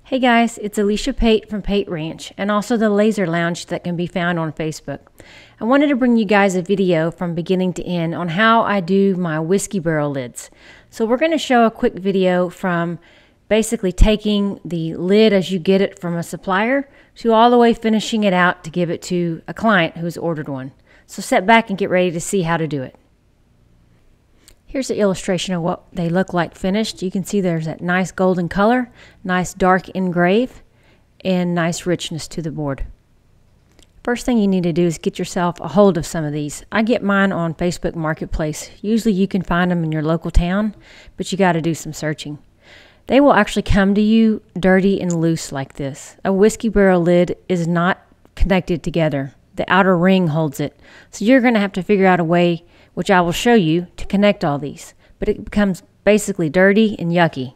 Hey guys, it's Alicia Pate from Pate Ranch and also the Laser Lounge that can be found on Facebook. I wanted to bring you guys a video from beginning to end on how I do my whiskey barrel lids. So we're going to show a quick video from basically taking the lid as you get it from a supplier to all the way finishing it out to give it to a client who's ordered one. So sit back and get ready to see how to do it. Here's an illustration of what they look like finished. You can see there's that nice golden color, nice dark engrave, and nice richness to the board. First thing you need to do is get yourself a hold of some of these. I get mine on Facebook Marketplace. Usually you can find them in your local town, but you got to do some searching. They will actually come to you dirty and loose like this. A whiskey barrel lid is not connected together. The outer ring holds it. So you're going to have to figure out a way, which I will show you, to connect all these. But it becomes basically dirty and yucky.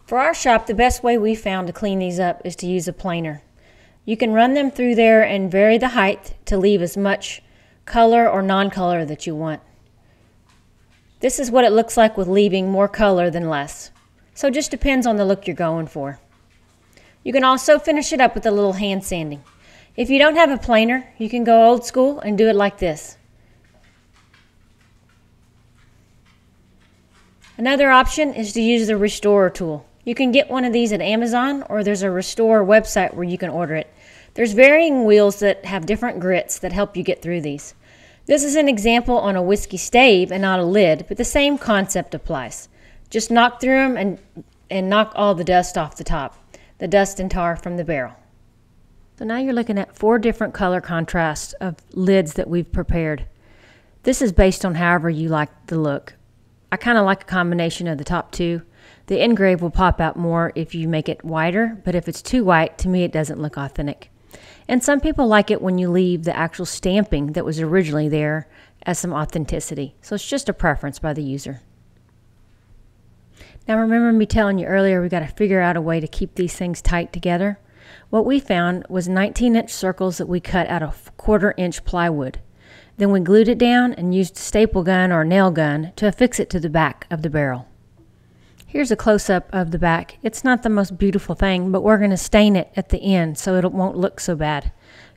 For our shop, the best way we found to clean these up is to use a planer. You can run them through there and vary the height to leave as much color or non-color that you want. This is what it looks like with leaving more color than less. So it just depends on the look you're going for. You can also finish it up with a little hand sanding. If you don't have a planer, you can go old school and do it like this. Another option is to use the restorer tool. You can get one of these at Amazon, or there's a restorer website where you can order it. There's varying wheels that have different grits that help you get through these. This is an example on a whiskey stave and not a lid, but the same concept applies. Just knock through them and knock all the dust off the top, the dust and tar from the barrel. So now you're looking at 4 different color contrasts of lids that we've prepared. This is based on however you like the look. I kind of like a combination of the top 2. The engrave will pop out more if you make it whiter, but if it's too white, to me it doesn't look authentic. And some people like it when you leave the actual stamping that was originally there as some authenticity. So it's just a preference by the user. Now remember me telling you earlier we got to figure out a way to keep these things tight together. What we found was 19-inch circles that we cut out of 1/4-inch plywood. Then we glued it down and used a staple gun or a nail gun to affix it to the back of the barrel. Here's a close-up of the back. It's not the most beautiful thing, but we're going to stain it at the end so it won't look so bad.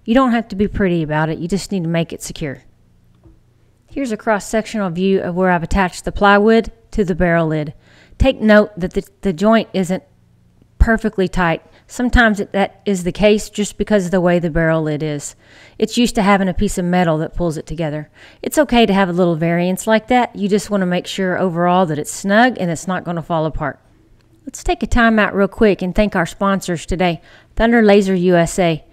You don't have to be pretty about it, you just need to make it secure. Here's a cross-sectional view of where I've attached the plywood to the barrel lid. Take note that the joint isn't perfectly tight. Sometimes that is the case just because of the way the barrel lid is. It's used to having a piece of metal that pulls it together. It's okay to have a little variance like that. You just want to make sure overall that it's snug and it's not going to fall apart. Let's take a time out real quick and thank our sponsors today, Thunder Laser USA.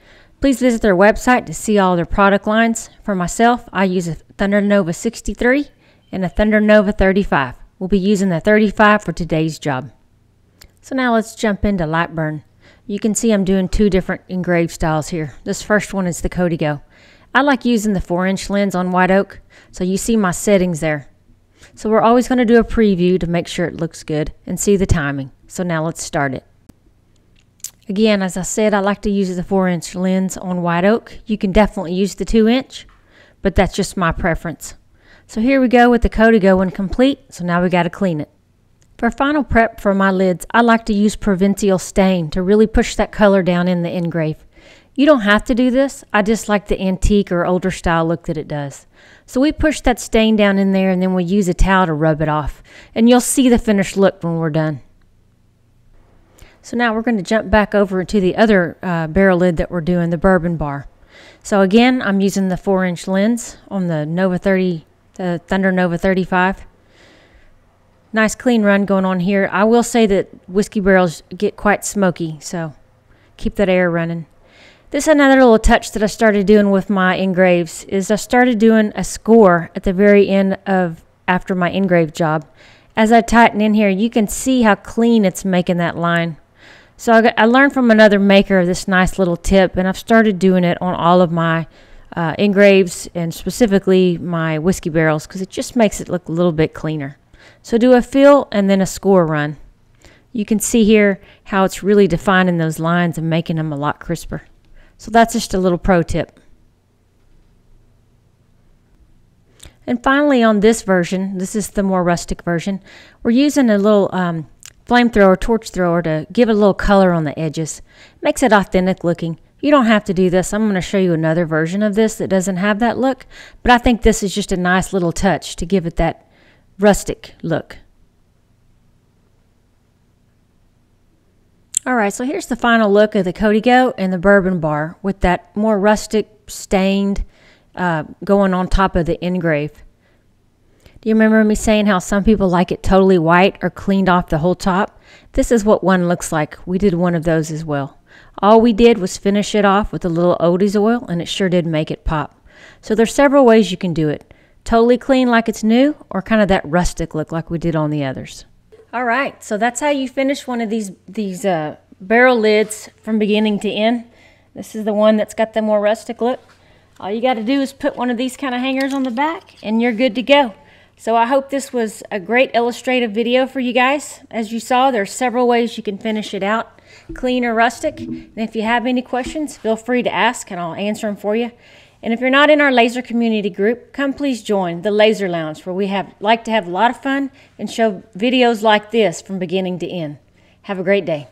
Please visit their website to see all their product lines. For myself, I use a Thunder Nova 63 and a Thunder Nova 35. We'll be using the 35 for today's job. So now let's jump into light burn. You can see I'm doing 2 different engraved styles here. This first one is the Codigo. I like using the 4-inch lens on white oak, so you see my settings there. So we're always going to do a preview to make sure it looks good and see the timing. So now let's start it. Again, as I said, I like to use the 4-inch lens on white oak. You can definitely use the 2-inch, but that's just my preference. So here we go with the Codigo when complete, so now we got to clean it. For final prep for my lids, I like to use Provincial stain to really push that color down in the engrave. You don't have to do this, I just like the antique or older style look that it does. So we push that stain down in there and then we use a towel to rub it off. And you'll see the finished look when we're done. So now we're going to jump back over to the other barrel lid that we're doing, the bourbon bar. So again, I'm using the 4-inch lens on the Thunder Nova 35. Nice clean run going on here. I will say that whiskey barrels get quite smoky, so keep that air running. This is another little touch that I started doing with my engraves is I started doing a score at the very end of after my engrave job. As I tighten in here, you can see how clean it's making that line. So I learned from another maker this nice little tip, and I've started doing it on all of my engraves and specifically my whiskey barrels because it just makes it look a little bit cleaner. So do a fill and then a score run. You can see here how it's really defining those lines and making them a lot crisper. So that's just a little pro tip. And finally on this version, this is the more rustic version, we're using a little flamethrower, torch thrower to give it a little color on the edges. Makes it authentic looking. You don't have to do this. I'm going to show you another version of this that doesn't have that look, but I think this is just a nice little touch to give it that rustic look. Alright, so here's the final look of the Cody Goat and the bourbon bar with that more rustic stained going on top of the engrave. Do you remember me saying how some people like it totally white or cleaned off the whole top? This is what one looks like. We did one of those as well. All we did was finish it off with a little Odie's oil, and it sure did make it pop. So there's several ways you can do it. Totally clean like it's new, or kind of that rustic look like we did on the others. All right, so that's how you finish one of these barrel lids from beginning to end. This is the one that's got the more rustic look. All you got to do is put one of these kind of hangers on the back, and you're good to go. So I hope this was a great illustrative video for you guys. As you saw, there are several ways you can finish it out, clean or rustic. And if you have any questions, feel free to ask and I'll answer them for you. And if you're not in our laser community group, come please join the Laser Lounge, where we like to have a lot of fun and show videos like this from beginning to end. Have a great day.